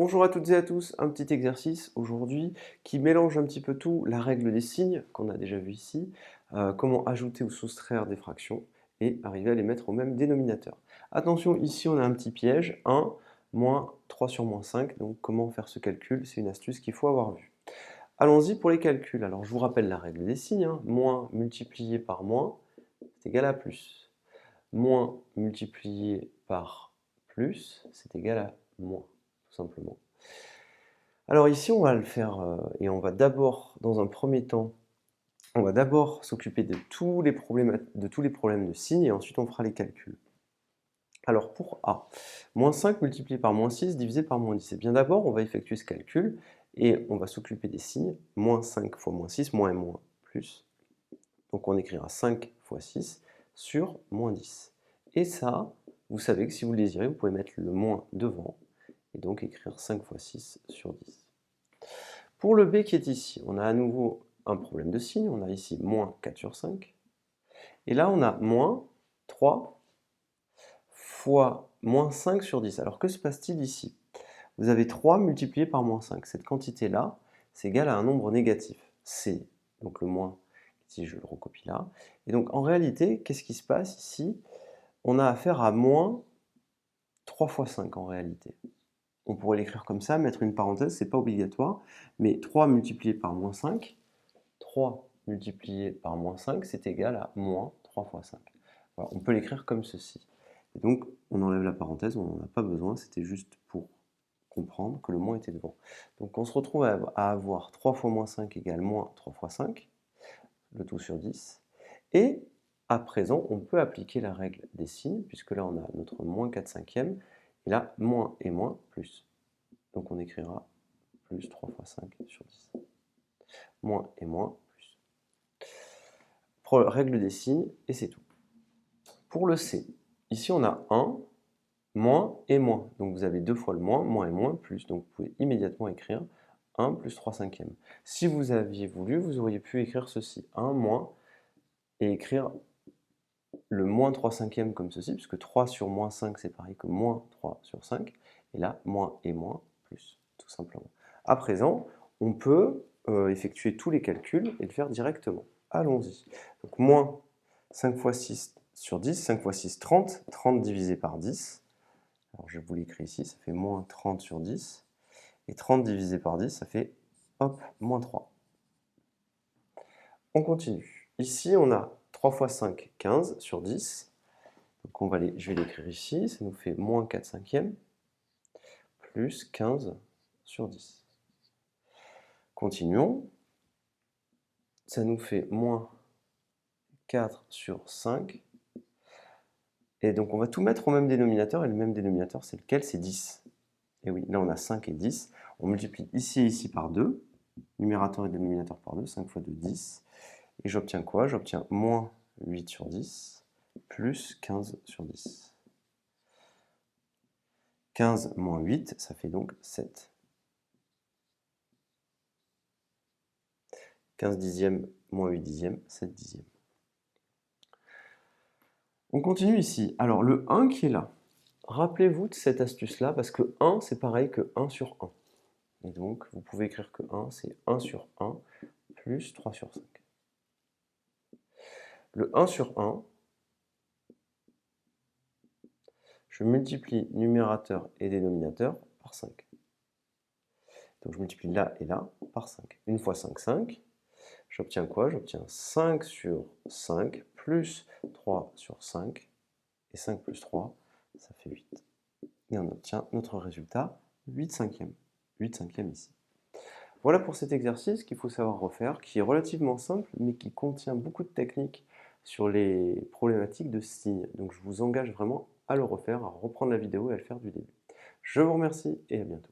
Bonjour à toutes et à tous, un petit exercice aujourd'hui qui mélange un petit peu tout, la règle des signes qu'on a déjà vu ici, comment ajouter ou soustraire des fractions et arriver à les mettre au même dénominateur. Attention, ici on a un petit piège, 1, moins 3 sur moins 5, donc comment faire ce calcul, c'est une astuce qu'il faut avoir vue. Allons-y pour les calculs, alors je vous rappelle la règle des signes, moins multiplié par moins, c'est égal à plus. Moins multiplié par plus, c'est égal à moins, tout simplement. Alors ici, on va le faire et on va d'abord, dans un premier temps, on va d'abord s'occuper de tous les problèmes de signes et ensuite on fera les calculs. Alors pour A, moins 5 multiplié par moins 6 divisé par moins 10. Et bien d'abord, on va effectuer ce calcul et on va s'occuper des signes. Moins 5 fois moins 6, moins et moins, plus. Donc on écrira 5 fois 6 sur moins 10. Et ça, vous savez que si vous le désirez, vous pouvez mettre le moins devant et donc écrire 5 fois 6 sur 10. Pour le b qui est ici, on a à nouveau un problème de signe. On a ici moins 4 sur 5. Et là, on a moins 3 fois moins 5 sur 10. Alors que se passe-t-il ici? Vous avez 3 multiplié par moins 5. Cette quantité-là, c'est égal à un nombre négatif. C'est donc le moins, si je le recopie là. Et donc en réalité, qu'est-ce qui se passe ici? On a affaire à moins 3 fois 5 en réalité. On pourrait l'écrire comme ça, mettre une parenthèse, c'est pas obligatoire, mais 3 multiplié par moins 5, 3 multiplié par moins 5, c'est égal à moins 3 fois 5. Voilà, on peut l'écrire comme ceci. Et donc, on enlève la parenthèse, on n'en a pas besoin, c'était juste pour comprendre que le moins était devant. Donc, on se retrouve à avoir 3 fois moins 5 égale moins 3 fois 5, le tout sur 10. Et à présent, on peut appliquer la règle des signes, puisque là, on a notre moins 4 cinquièmes, et là, moins et moins, plus. Donc, on écrira plus 3 fois 5 sur 10. Moins et moins, plus. Règle des signes, et c'est tout. Pour le C, ici on a 1, moins et moins. Donc vous avez deux fois le moins et moins, plus. Donc vous pouvez immédiatement écrire 1 plus 3 cinquièmes. Si vous aviez voulu, vous auriez pu écrire ceci, 1 moins, et écrire le moins 3 cinquièmes comme ceci, puisque 3 sur moins 5 c'est pareil que moins 3 sur 5. Et là, moins et moins, plus, tout simplement. À présent, on peut effectuer tous les calculs et le faire directement. Allons-y. Donc moins 5 fois 6 sur 10, 5 fois 6, 30. 30 divisé par 10. Alors je vous l'écris ici, ça fait moins 30 sur 10. Et 30 divisé par 10, ça fait, hop, moins 3. On continue. Ici, on a 3 fois 5, 15 sur 10. Donc je vais l'écrire ici, ça nous fait moins 4 cinquièmes, plus 15 sur 10. Continuons. Ça nous fait moins 4 sur 5. Et donc on va tout mettre au même dénominateur, et le même dénominateur c'est lequel? C'est 10. Et oui, là on a 5 et 10. On multiplie ici et ici par 2, numérateur et dénominateur par 2, 5 fois 2, 10. Et j'obtiens quoi? J'obtiens moins 8 sur 10, plus 15 sur 10. 15 moins 8, ça fait donc 7. 15 dixièmes moins 8 dixièmes, 7 dixièmes. On continue ici. Alors le 1 qui est là, rappelez-vous de cette astuce-là, parce que 1, c'est pareil que 1 sur 1. Et donc, vous pouvez écrire que 1, c'est 1 sur 1, plus 3 sur 5. Le 1 sur 1, je multiplie numérateur et dénominateur par 5. Donc je multiplie là et là par 5. Une fois 5, 5. J'obtiens quoi? J'obtiens 5 sur 5 plus 3 sur 5. Et 5 plus 3, ça fait 8. Et on obtient notre résultat, 8 cinquièmes. 8 cinquièmes ici. Voilà pour cet exercice qu'il faut savoir refaire, qui est relativement simple, mais qui contient beaucoup de techniques sur les problématiques de signes. Donc je vous engage vraiment à le refaire, à reprendre la vidéo et à le faire du début. Je vous remercie et à bientôt.